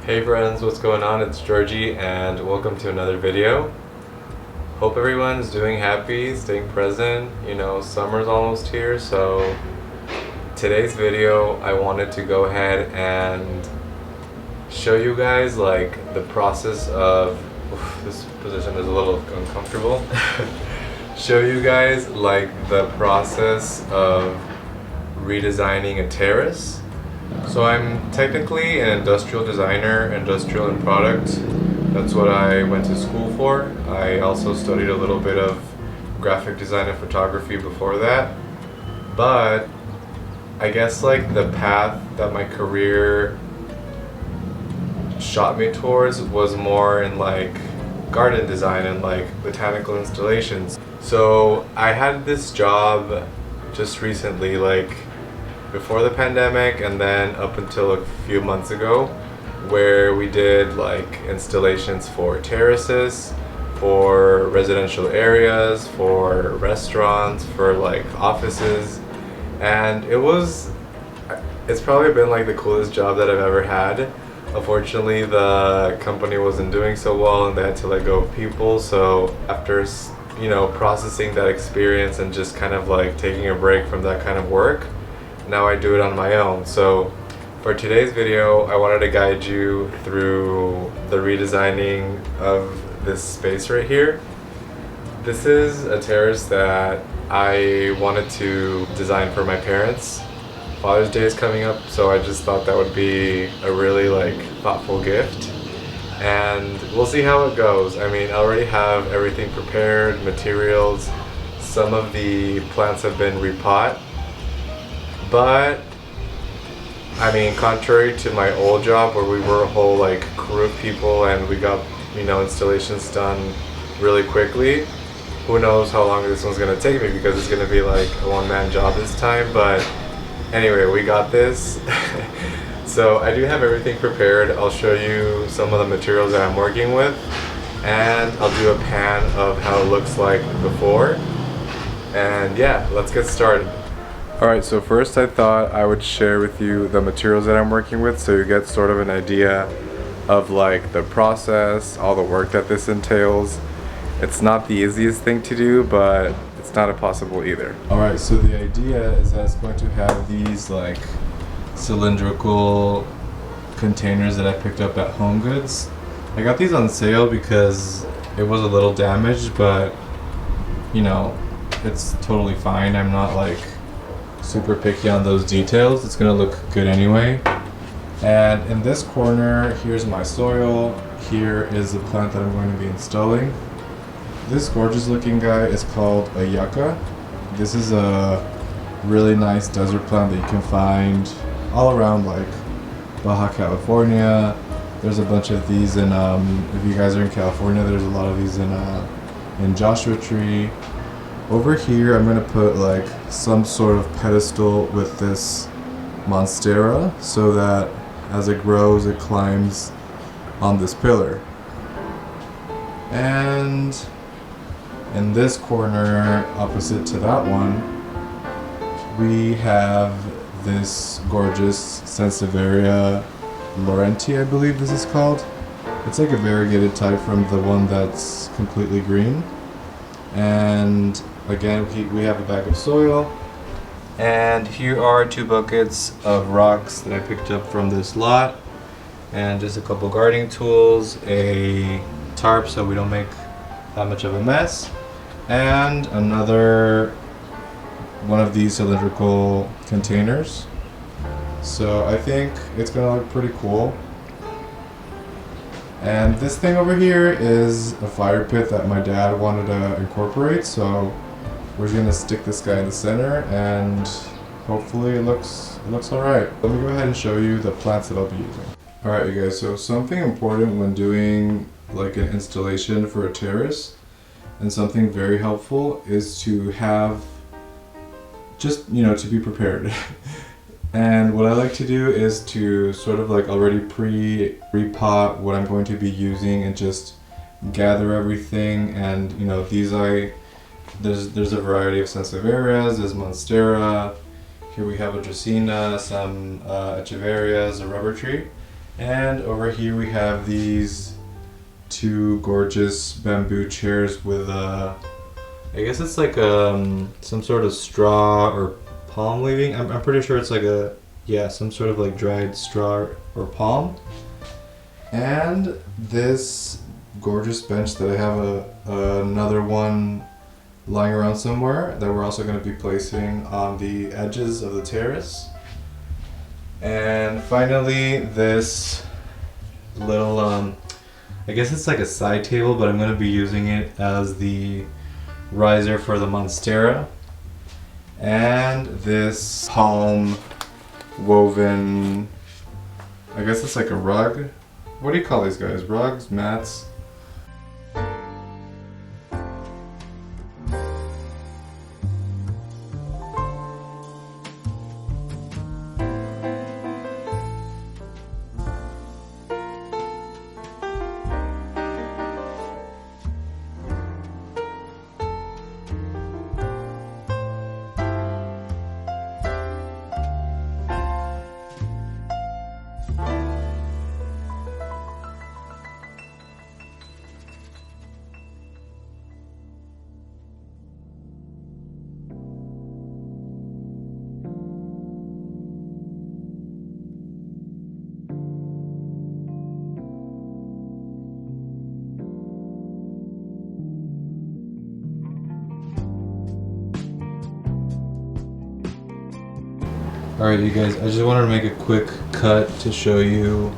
Hey friends, what's going on? It's Georgie and welcome to another video. Hope everyone's doing happy, staying present. You know, summer's almost here, so today's video I wanted to go ahead and show you guys like the process of this position is a little uncomfortable. Show you guys like the process of redesigning a terrace. So I'm technically an industrial designer, industrial and product. That's what I went to school for. I also studied a little bit of graphic design and photography before that. But I guess like the path that my career shot me towards was more in like garden design and like botanical installations. So I had this job just recently, like before the pandemic and then up until a few months ago, where we did like installations for terraces, for residential areas, for restaurants, for like offices, and it's probably been like the coolest job that I've ever had. Unfortunately, the company wasn't doing so well and they had to let go of people, so after processing that experience and just kind of like taking a break from that kind of work, now I do it on my own. So for today's video, I wanted to guide you through the redesigning of this space right here. This is a terrace that I wanted to design for my parents. Father's Day is coming up, so I just thought that would be a really like thoughtful gift. And we'll see how it goes. I mean, I already have everything prepared, materials. Some of the plants have been repot. But I mean, contrary to my old job where we were a whole like crew of people and we got installations done really quickly, who knows how long this one's gonna take me because it's gonna be like a one-man job this time. But anyway, we got this. So I do have everything prepared. I'll show you some of the materials that I'm working with and I'll do a pan of how it looks like before. And yeah, let's get started. Alright, so first I thought I would share with you the materials that I'm working with so you get sort of an idea of like the process, all the work that this entails. It's not the easiest thing to do, but it's not impossible either. Alright, so the idea is that it's going to have these like cylindrical containers that I picked up at Home Goods. I got these on sale because it was a little damaged, but it's totally fine. I'm not like super picky on those details. It's gonna look good anyway. And in this corner, here's my soil. Here is the plant that I'm going to be installing. This gorgeous looking guy is called a yucca. This is a really nice desert plant that you can find all around like Baja California. There's a bunch of these in if you guys are in California, there's a lot of these in Joshua Tree. Over here I'm going to put like some sort of pedestal with this monstera so that as it grows it climbs on this pillar. And in this corner opposite to that one we have this gorgeous Sansevieria Laurenti, I believe this is called. It's like a variegated type from the one that's completely green. And again, we have a bag of soil, and here are 2 buckets of rocks that I picked up from this lot, and just a couple gardening tools, a tarp so we don't make that much of a mess, and another one of these cylindrical containers. So I think it's gonna look pretty cool. And this thing over here is a fire pit that my dad wanted to incorporate, so we're gonna stick this guy in the center and hopefully it looks alright. Let me go ahead and show you the plants that I'll be using. Alright you guys, so something important when doing like an installation for a terrace and something very helpful is to have just, to be prepared. And what I like to do is to sort of like already pre-pot what I'm going to be using and just gather everything. And there's a variety of Sansevierias, there's Monstera, here we have a Dracaena, some Echeverias, a rubber tree. And over here we have these two gorgeous bamboo chairs with I guess it's like some sort of straw or palm leaving. I'm pretty sure it's like some sort of like dried straw or palm. And this gorgeous bench that I have another one lying around somewhere that we're also going to be placing on the edges of the terrace. And finally this little I guess it's like a side table, but I'm going to be using it as the riser for the monstera. And this palm woven, I guess it's like a rug. What do you call these guys? Rugs? Mats? Alright you guys, I just wanted to make a quick cut to show you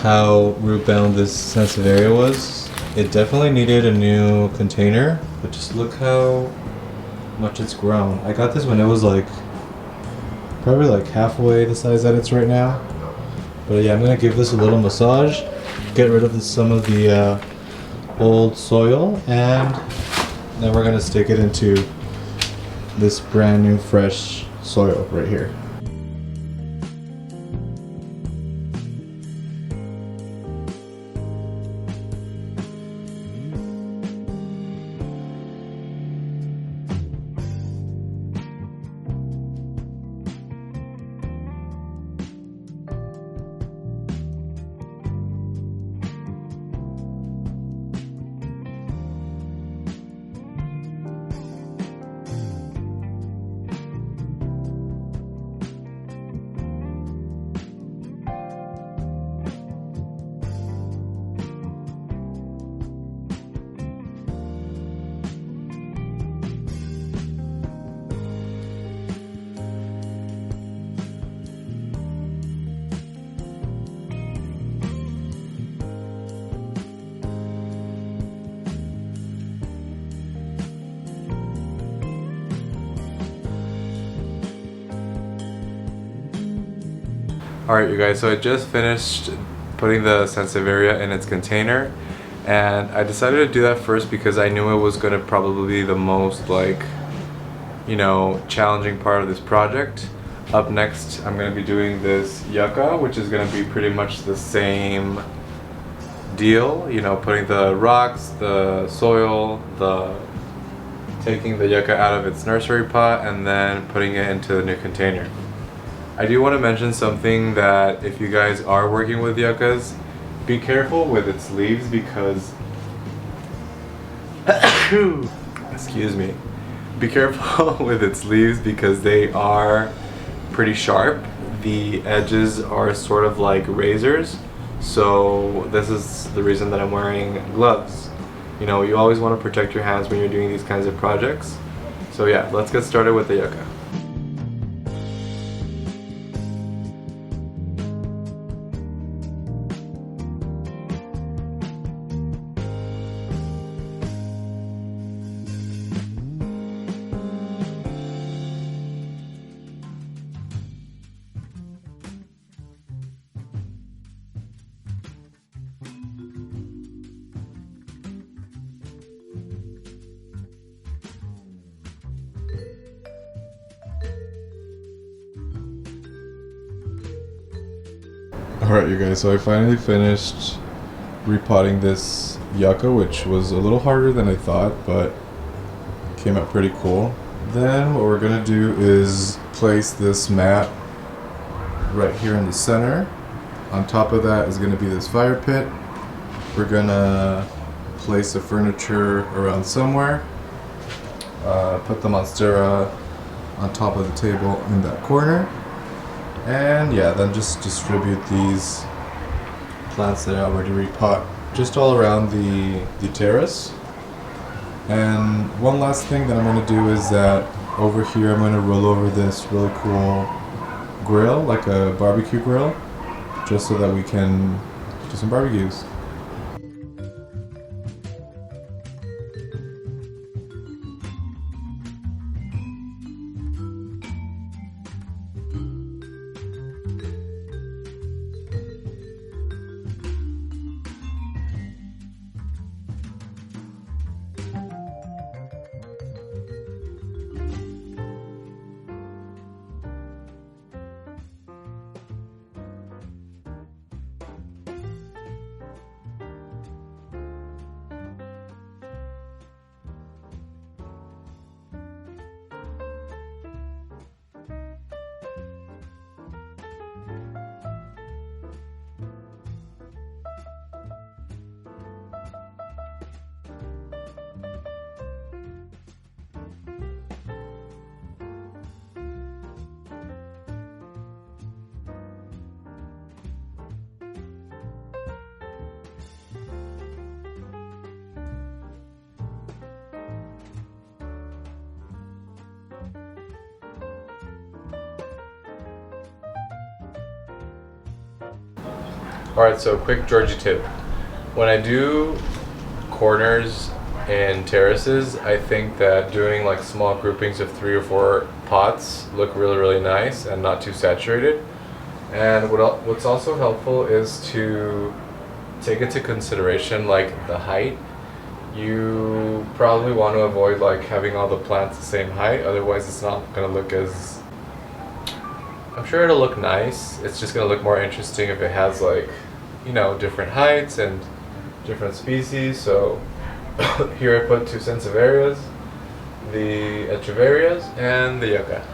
how root bound this Sansevieria was. It definitely needed a new container, but just look how much it's grown. I got this when it was like probably like halfway the size that it's right now. But yeah, I'm gonna give this a little massage, get rid of some of the old soil, and then we're gonna stick it into this brand new fresh soil right here. Alright you guys, so I just finished putting the Sansevieria in its container, and I decided to do that first because I knew it was going to probably be the most challenging part of this project. Up next I'm going to be doing this yucca, which is going to be pretty much the same deal, putting the rocks, the soil, taking the yucca out of its nursery pot and then putting it into the new container. I do want to mention something that if you guys are working with yuccas, be careful with its leaves because excuse me. Be careful with its leaves because they are pretty sharp. The edges are sort of like razors, so this is the reason that I'm wearing gloves. You always want to protect your hands when you're doing these kinds of projects. So yeah, let's get started with the yucca. Alright you guys, so I finally finished repotting this yucca, which was a little harder than I thought, but came out pretty cool. Then what we're gonna do is place this mat right here in the center, On top of that is going to be this fire pit. We're going to place the furniture around somewhere. Put the monstera on top of the table in that corner. And yeah, then just distribute these plants that I already repot just all around the terrace. And one last thing that I'm going to do is that over here I'm going to roll over this really cool grill, like a barbecue grill, just so that we can do some barbecues. Alright, so quick Georgie tip. When I do corners and terraces, I think that doing like small groupings of 3 or 4 pots look really nice and not too saturated. And what's also helpful is to take into consideration like the height. You probably want to avoid like having all the plants the same height, otherwise it's not going to look as... I'm sure it'll look nice, it's just going to look more interesting if it has like, you know, different heights and different species. So here I put 2 sansevierias, the echeverias, and the yucca.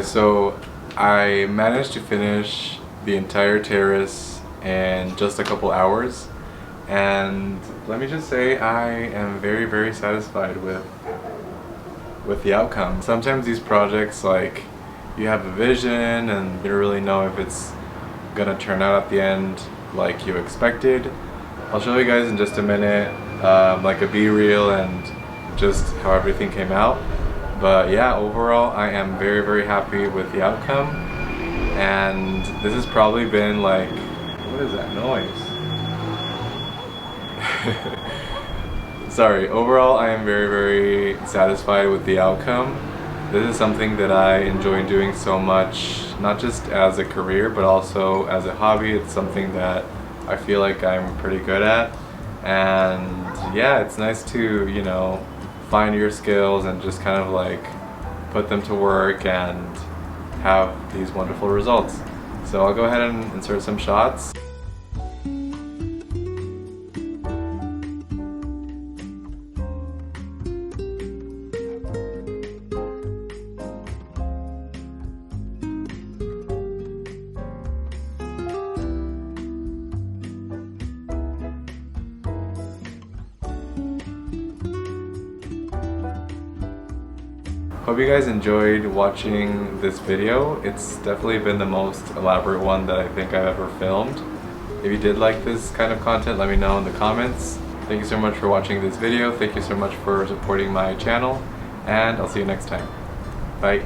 So I managed to finish the entire terrace in just a couple hours, and let me just say I am very satisfied with the outcome. Sometimes these projects, like, you have a vision and you don't really know if it's gonna turn out at the end like you expected. I'll show you guys in just a minute like a B-reel and just how everything came out. But yeah, overall I am very happy with the outcome, and this has probably been like, what is that noise? Sorry, overall I am very satisfied with the outcome. This is something that I enjoy doing so much, not just as a career but also as a hobby. It's something that I feel like I'm pretty good at, and yeah, it's nice to, you know, find your skills and just kind of like put them to work and have these wonderful results. So I'll go ahead and insert some shots. Hope you guys enjoyed watching this video. It's definitely been the most elaborate one that I think I've ever filmed. If you did like this kind of content, let me know in the comments. Thank you so much for watching this video. Thank you so much for supporting my channel, and I'll see you next time. Bye.